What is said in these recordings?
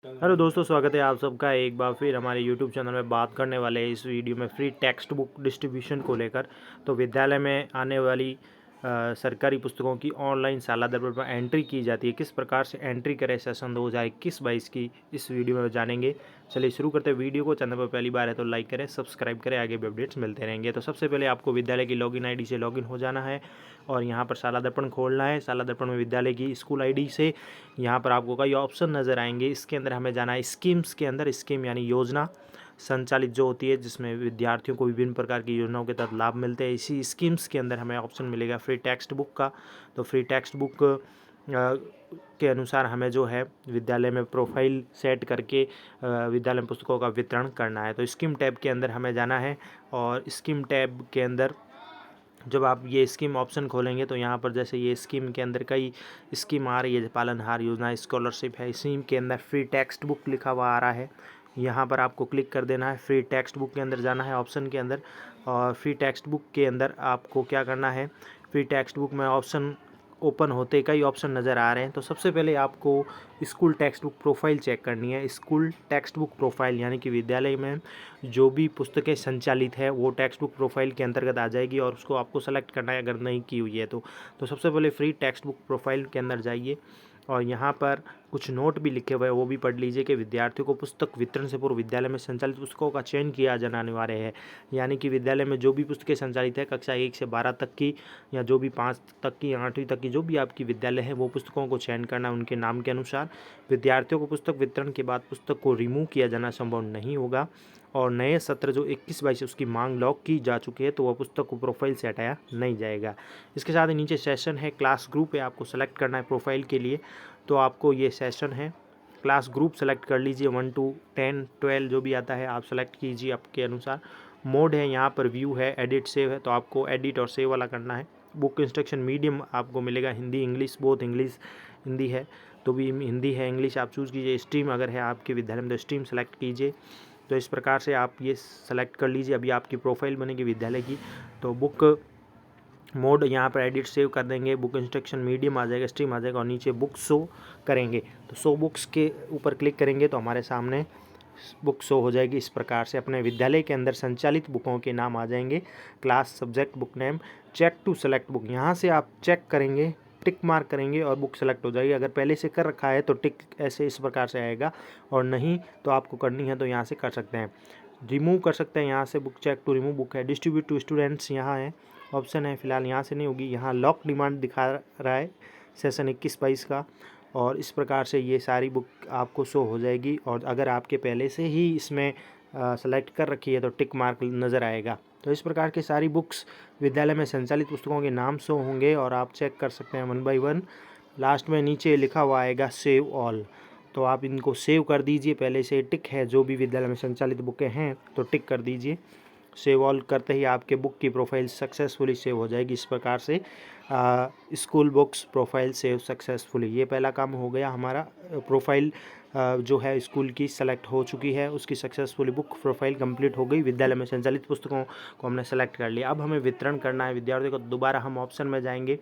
Hello दोस्तों, स्वागत है आप सबका एक बार फिर हमारे यूट्यूब चैनल में। बात करने वाले हैं इस वीडियो में फ्री टेक्स्ट बुक डिस्ट्रीब्यूशन को लेकर। तो विद्यालय में आने वाली सरकारी पुस्तकों की ऑनलाइन सालाना दर पर एंट्री की जाती है, किस प्रकार से एंट्री करें सेशन 2021-22 की, इस वीडियो में जानेंगे। चलिए शुरू करते हैं वीडियो को। चैनल पर पहली बार है तो लाइक करें, सब्सक्राइब करें, आगे भी अपडेट्स मिलते रहेंगे। तो सबसे पहले आपको विद्यालय की लॉगिन आईडी से लॉगिन हो जाना है और यहाँ पर शाला दर्पण खोलना है। शाला दर्पण में विद्यालय की स्कूल आईडी से यहाँ पर आपको कई ऑप्शन नज़र आएंगे। इसके अंदर हमें जाना है स्कीम्स के अंदर। स्कीम यानी योजना संचालित जो होती है, जिसमें विद्यार्थियों को विभिन्न प्रकार की योजनाओं के तहत लाभ मिलते हैं। इसी स्कीम्स के अंदर हमें ऑप्शन मिलेगा फ्री टेक्स्ट बुक का। तो फ्री टेक्स्ट बुक के अनुसार हमें जो है विद्यालय में प्रोफाइल सेट करके विद्यालय में पुस्तकों का वितरण करना है। तो स्कीम टैब के अंदर हमें जाना है और स्कीम टैब के अंदर जब आप ये स्कीम ऑप्शन खोलेंगे तो यहाँ पर जैसे ये स्कीम के अंदर कई स्कीम आ रही है, पालनहार योजना, स्कॉलरशिप है। इसी के अंदर फ्री टेक्स्ट बुक लिखा हुआ आ रहा है, यहाँ पर आपको क्लिक कर देना है। फ्री टेक्स्ट बुक के अंदर जाना है ऑप्शन के अंदर और फ्री टेक्स्ट बुक के अंदर आपको क्या करना है, फ्री टेक्स्ट बुक में ऑप्शन ओपन होते कई ऑप्शन नज़र आ रहे हैं। तो सबसे पहले आपको school text book profile check करनी है। स्कूल टेक्स्ट बुक प्रोफाइल यानी कि विद्यालय में जो भी पुस्तकें संचालित है वो टेक्स्ट बुक प्रोफाइल के अंतर्गत आ जाएगी और उसको आपको सेलेक्ट करना है अगर नहीं की हुई है तो सबसे पहले फ्री टेक्स्ट बुक प्रोफाइल के अंदर जाइए और यहाँ पर कुछ नोट भी लिखे हुए हैं, वो भी पढ़ लीजिए कि विद्यार्थियों को पुस्तक वितरण से पूर्व विद्यालय में संचालित पुस्तकों का चयन किया जाना अनिवार्य है। यानी कि विद्यालय में जो भी पुस्तकें संचालित है कक्षा 1 से 12 तक की या जो भी 5 तक की, 8वीं तक की जो भी आपकी विद्यालय है, वो पुस्तकों को चयन करना उनके नाम के अनुसार। विद्यार्थियों को पुस्तक वितरण के बाद पुस्तक को रिमूव किया जाना संभव नहीं होगा और नए सत्र जो 21-22 उसकी मांग लॉक की जा चुकी है तो वह पुस्तक को प्रोफाइल से हटाया नहीं जाएगा। इसके साथ ही नीचे सेशन है, क्लास ग्रुप है, आपको सेलेक्ट करना है प्रोफाइल के लिए। तो आपको ये सेशन है, क्लास ग्रुप सेलेक्ट कर लीजिए, 1 to 10 12 जो भी आता है आप सेलेक्ट कीजिए आपके अनुसार। मोड है, यहाँ पर व्यू है, एडिट सेव है, तो आपको एडिट और सेव वाला करना है। बुक इंस्ट्रक्शन मीडियम आपको मिलेगा Hindi English, both English Hindi है तो भी हिंदी है इंग्लिश आप चूज़ कीजिए। स्ट्रीम अगर है आपके विद्यालय में तो स्ट्रीम सेलेक्ट कीजिए। तो इस प्रकार से आप ये सेलेक्ट कर लीजिए। अभी आपकी प्रोफाइल बनेगी विद्यालय की। तो बुक मोड यहाँ पर एडिट सेव कर देंगे, बुक इंस्ट्रक्शन मीडियम आ जाएगा, स्ट्रीम आ जाएगा और नीचे बुक शो करेंगे। तो शो बुक्स के ऊपर क्लिक करेंगे तो हमारे सामने बुक शो हो जाएगी। इस प्रकार से अपने विद्यालय के अंदर संचालित बुकों के नाम आ जाएंगे। Class, subject, book name, check to select book, यहाँ से आप चेक करेंगे, टिक मार्क करेंगे और बुक सेलेक्ट हो जाएगी। अगर पहले से कर रखा है तो टिक ऐसे इस प्रकार से आएगा और नहीं तो आपको करनी है तो यहाँ से कर सकते हैं। रिमूव कर सकते हैं यहाँ से, book check to remove book है। डिस्ट्रीब्यूट टू स्टूडेंट्स यहाँ है, ऑप्शन है, फिलहाल यहाँ से नहीं होगी। यहाँ लॉक डिमांड दिखा रहा है सेशन 21-22 का और इस प्रकार से ये सारी बुक आपको शो हो जाएगी। और अगर आपके पहले से ही इसमें सेलेक्ट कर रखी है तो टिक मार्क नज़र आएगा। तो इस प्रकार की सारी बुक्स विद्यालय में संचालित पुस्तकों के नाम शो होंगे और आप चेक कर सकते हैं 1 by 1। लास्ट में नीचे लिखा हुआ आएगा सेव ऑल, तो आप इनको सेव कर दीजिए। पहले से टिक है, जो भी विद्यालय में संचालित बुकें हैं तो टिक कर दीजिए। सेव ऑल करते ही आपके बुक की प्रोफाइल सक्सेसफुली सेव हो जाएगी। इस प्रकार से school books profile save successfully, ये पहला काम हो गया हमारा। प्रोफाइल जो है स्कूल की सेलेक्ट हो चुकी है, उसकी सक्सेसफुली बुक प्रोफाइल कंप्लीट हो गई। विद्यालय में संचालित पुस्तकों को हमने सेलेक्ट कर लिया। अब हमें वितरण करना है विद्यार्थियों को। दोबारा हम ऑप्शन में जाएंगे,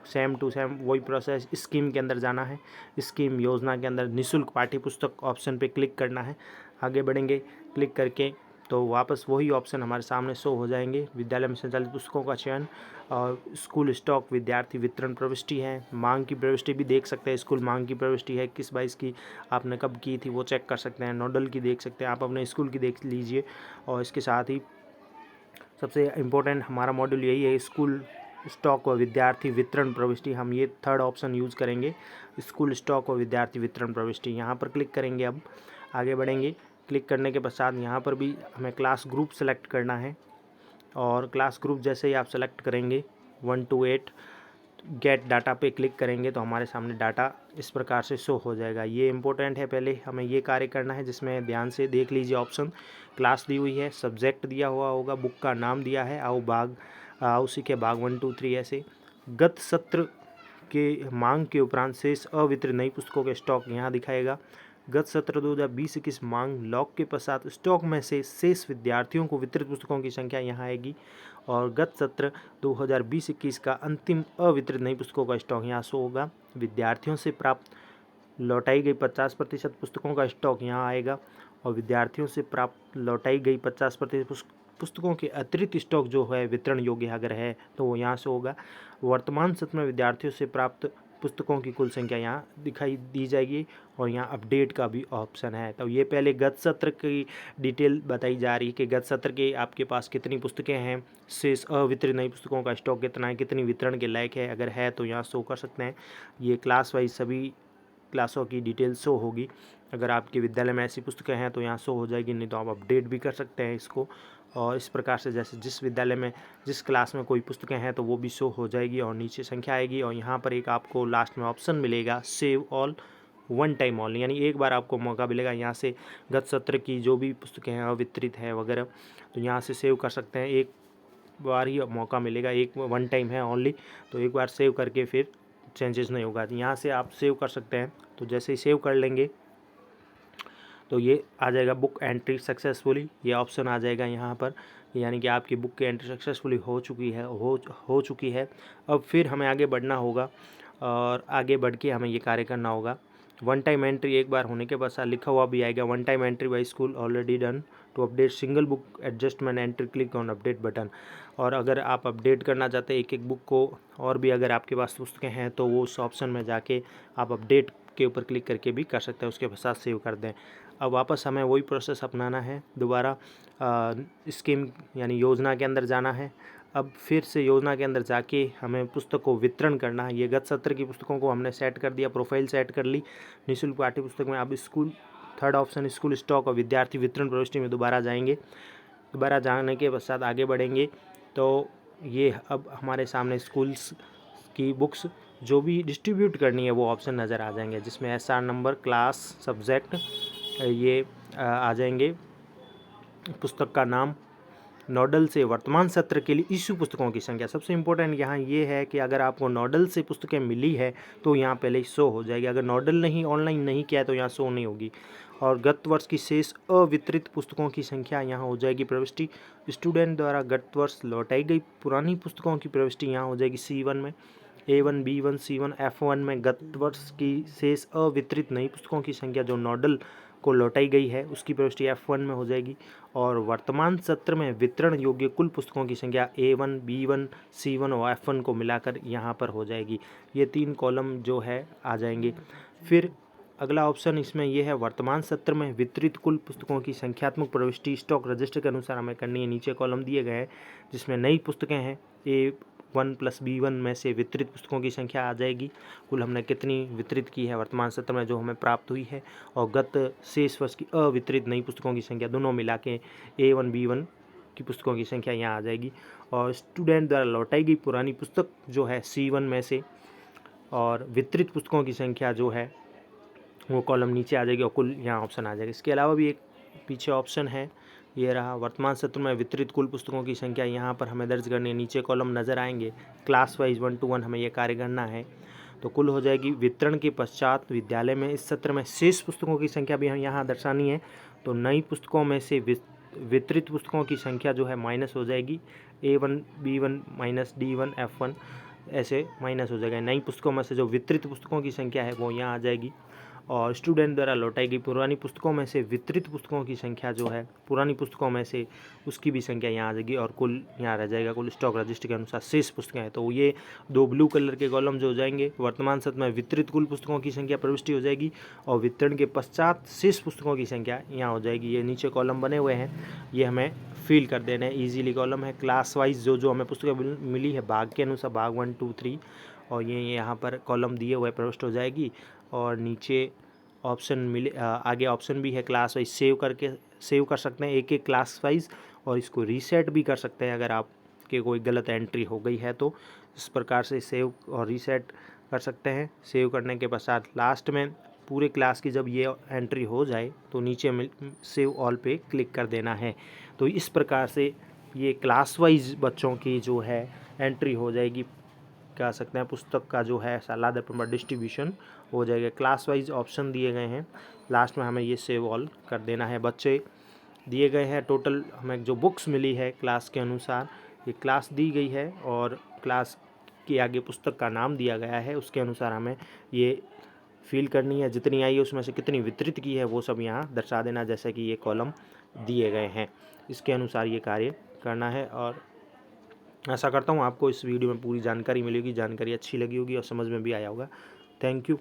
सेम टू सेम वही प्रोसेस। स्कीम के अंदर जाना है, स्कीम योजना के अंदर निःशुल्क पाठ्य पुस्तक ऑप्शन पे क्लिक करना है। आगे बढ़ेंगे, क्लिक करके तो वापस वही ऑप्शन हमारे सामने शो हो जाएंगे। विद्यालय में संचालित पुस्तकों का चयन और स्कूल स्टॉक, विद्यार्थी वितरण प्रविष्टि है, मांग की प्रविष्टि भी देख सकते हैं। स्कूल मांग की प्रविष्टि है 21-22 की, आपने कब की थी वो चेक कर सकते हैं। नोडल की देख सकते हैं, आप अपने स्कूल की देख लीजिए। और इसके साथ ही सबसे इम्पोर्टेंट हमारा मॉड्यूल यही है, स्कूल स्टॉक और विद्यार्थी वितरण प्रविष्टि। हम ये थर्ड ऑप्शन यूज़ करेंगे, स्कूल स्टॉक और विद्यार्थी वितरण प्रविष्टि। यहाँ पर क्लिक करेंगे। अब आगे बढ़ेंगे। क्लिक करने के पश्चात यहाँ पर भी हमें क्लास ग्रुप सेलेक्ट करना है और क्लास ग्रुप जैसे ही आप सेलेक्ट करेंगे 1 to 8 गेट डाटा पे क्लिक करेंगे तो हमारे सामने डाटा इस प्रकार से शो हो जाएगा। ये इंपॉर्टेंट है, पहले हमें ये कार्य करना है जिसमें ध्यान से देख लीजिए। ऑप्शन क्लास दी हुई है, सब्जेक्ट दिया हुआ होगा, बुक का नाम दिया है, आओ सीखे भाग 1 2 3 ऐसे। गत सत्र के मांग के उपरांत शेष अवितरित नई पुस्तकों के स्टॉक यहाँ दिखाएगा। गत सत्र 2020-21 मांग लॉक के पश्चात स्टॉक में से शेष विद्यार्थियों को वितरित पुस्तकों की संख्या यहाँ आएगी और गत सत्र 2020-21 का अंतिम अवितरित नई पुस्तकों का स्टॉक यहाँ शो होगा। विद्यार्थियों से प्राप्त लौटाई गई 50% पुस्तकों का स्टॉक यहाँ आएगा और विद्यार्थियों से प्राप्त लौटाई गई 50% पुस्तकों के अतिरिक्त स्टॉक जो है वितरण योग्य अगर है तो वो यहाँ से होगा। वर्तमान सत्र में विद्यार्थियों से प्राप्त पुस्तकों की कुल संख्या यहाँ दिखाई दी जाएगी और यहाँ अपडेट का भी ऑप्शन है। तो ये पहले गत सत्र की डिटेल बताई जा रही है कि गत सत्र के आपके पास कितनी पुस्तकें हैं, शेष अवितरित नई पुस्तकों का स्टॉक कितना है, कितनी वितरण के लायक है, अगर है तो यहाँ शो कर सकते हैं। ये क्लास वाइज सभी क्लासों की डिटेल शो होगी। अगर आपके विद्यालय में ऐसी पुस्तकें हैं तो यहाँ शो हो जाएगी, नहीं तो आप अपडेट भी कर सकते हैं इसको। और इस प्रकार से जैसे जिस विद्यालय में जिस क्लास में कोई पुस्तकें हैं तो वो भी शो हो जाएगी और नीचे संख्या आएगी। और यहाँ पर एक आपको लास्ट में ऑप्शन मिलेगा save all one time all, यानी एक बार आपको मौका मिलेगा यहाँ से गत सत्र की जो भी पुस्तकें हैं अवितरित है वगैरह, तो यहाँ से सेव कर सकते हैं। एक बार ही मौका मिलेगा, एक वन टाइम है ओनली, तो एक बार सेव करके फिर चेंजेस नहीं होगा। यहाँ से आप सेव कर सकते हैं। तो जैसे ही सेव कर लेंगे तो ये आ जाएगा बुक एंट्री सक्सेसफुली, ये ऑप्शन आ जाएगा यहाँ पर, यानी कि आपकी बुक की एंट्री सक्सेसफुली हो चुकी है। अब फिर हमें आगे बढ़ना होगा और आगे बढ़ के हमें ये कार्य करना होगा। वन टाइम एंट्री एक बार होने के बाद लिखा हुआ भी आएगा, one time entry by school already done, to update single book adjustment entry click on update button. और अगर आप अपडेट करना चाहते हैं एक बुक को और भी अगर आपके पास पुस्तकें हैं तो वो उस ऑप्शन में जाके आप अपडेट के ऊपर क्लिक करके भी कर सकते हैं, उसके साथ सेव कर दें। अब वापस हमें वही प्रोसेस अपनाना है, दोबारा स्कीम यानी योजना के अंदर जाना है। अब फिर से योजना के अंदर जाके हमें पुस्तक को वितरण करना है। ये गत सत्र की पुस्तकों को हमने सेट कर दिया, प्रोफाइल सेट कर ली निःशुल्क पाठ्य पुस्तक में। अब school third option school stock और विद्यार्थी वितरण प्रविष्टि में दोबारा जाएंगे। दोबारा जाने के पश्चात आगे बढ़ेंगे तो ये अब हमारे सामने स्कूल्स की बुक्स जो भी डिस्ट्रीब्यूट करनी है वो ऑप्शन नज़र आ जाएंगे, जिसमें SR नंबर, क्लास, सब्जेक्ट ये आ जाएंगे, पुस्तक का नाम, नोडल से वर्तमान सत्र के लिए इशू पुस्तकों की संख्या। सबसे इम्पोर्टेंट यहाँ ये है कि अगर आपको नोडल से पुस्तकें मिली है तो यहाँ पहले शो हो जाएगी, अगर नोडल नहीं ऑनलाइन नहीं किया है तो यहाँ शो नहीं होगी। और गत वर्ष की शेष अवितरित पुस्तकों की संख्या यहाँ हो जाएगी प्रविष्टि। स्टूडेंट द्वारा गत वर्ष लौटाई गई पुरानी पुस्तकों की प्रविष्टि यहाँ हो जाएगी C1 में, A1, B1, C1, F1 में गत वर्ष की शेष अवितरित नई पुस्तकों की संख्या जो नोडल को लौटाई गई है उसकी प्रविष्टि F1 में हो जाएगी। और वर्तमान सत्र में वितरण योग्य कुल पुस्तकों की संख्या A1, B1, C1 और F1 को मिलाकर यहाँ पर हो जाएगी। ये 3 कॉलम जो है आ जाएंगे। फिर अगला ऑप्शन इसमें यह है, वर्तमान सत्र में वितरित कुल पुस्तकों की संख्यात्मक प्रविष्टि स्टॉक रजिस्टर के अनुसार हमें करनी है। नीचे कॉलम दिए गए हैं जिसमें नई पुस्तकें हैं, A1 + B1 में से वितरित पुस्तकों की संख्या आ जाएगी, कुल हमने कितनी वितरित की है वर्तमान सत्र में जो हमें प्राप्त हुई है, और गत शेष वर्ष की अवितरित नई पुस्तकों की संख्या, दोनों मिला के A1, B1 की पुस्तकों की संख्या यहाँ आ जाएगी। और स्टूडेंट द्वारा लौटाई गई पुरानी पुस्तक जो है C1 में से, और वितरित पुस्तकों की संख्या जो है वो कॉलम नीचे आ जाएगी और कुल यहाँ ऑप्शन आ जाएगा। इसके अलावा भी एक पीछे ऑप्शन है, ये रहा, वर्तमान सत्र में वितरित कुल पुस्तकों की संख्या यहाँ पर हमें दर्ज करनी है। नीचे कॉलम नज़र आएंगे, क्लास वाइज 1 to 1 हमें ये कार्य करना है, तो कुल हो जाएगी। वितरण के पश्चात विद्यालय में इस सत्र में शेष पुस्तकों की संख्या भी हम यहाँ दर्शानी है, तो नई पुस्तकों में से वितरित पुस्तकों की संख्या जो है माइनस हो जाएगी, A1, B1 minus D1, F1 ऐसे माइनस हो जाएगा। नई पुस्तकों में से जो वितरित पुस्तकों की संख्या है वो यहाँ आ जाएगी। और स्टूडेंट द्वारा लौटाई गई पुरानी पुस्तकों में से वितरित पुस्तकों की संख्या जो है पुरानी पुस्तकों में से उसकी भी संख्या यहाँ आ जाएगी, और कुल यहाँ रह जाएगा कुल स्टॉक रजिस्टर के अनुसार शेष पुस्तकें हैं। तो ये 2 ब्लू कलर के कॉलम जो हो जाएंगे, वर्तमान सत्र में वितरित कुल पुस्तकों की संख्या प्रविष्टि हो जाएगी और वितरण के पश्चात शेष पुस्तकों की संख्या यहाँ हो जाएगी। ये नीचे कॉलम बने हुए हैं, ये हमें फिल कर देना है, ईजीली कॉलम है। क्लास वाइज जो हमें पुस्तकें मिली है भाग के अनुसार, भाग 1, 2, 3, और ये यहाँ पर कॉलम दिए हुए प्रविष्ट हो जाएगी। और नीचे ऑप्शन मिले, आगे ऑप्शन भी है क्लास वाइज, सेव कर सकते हैं एक क्लास वाइज, और इसको रीसेट भी कर सकते हैं अगर आपके कोई गलत एंट्री हो गई है तो इस प्रकार से सेव और रीसेट कर सकते हैं। सेव करने के पश्चात लास्ट में पूरे क्लास की जब ये एंट्री हो जाए तो नीचे सेव ऑल पे क्लिक कर देना है। तो इस प्रकार से ये क्लास वाइज बच्चों की जो है एंट्री हो जाएगी, कह सकते हैं पुस्तक का जो है सालाना पेपर डिस्ट्रीब्यूशन हो जाएगा। क्लास वाइज ऑप्शन दिए गए हैं, लास्ट में हमें ये सेव ऑल कर देना है। बच्चे दिए गए हैं, टोटल हमें जो बुक्स मिली है क्लास के अनुसार, ये क्लास दी गई है और क्लास के आगे पुस्तक का नाम दिया गया है, उसके अनुसार हमें ये फिल करनी है, जितनी आई है उसमें से कितनी वितरित की है वो सब यहाँ दर्शा देना, जैसे कि ये कॉलम दिए गए हैं, इसके अनुसार ये कार्य करना है। और आशा करता हूँ आपको इस वीडियो में पूरी जानकारी मिलेगी, जानकारी अच्छी लगी होगी और समझ में भी आया होगा। Thank you.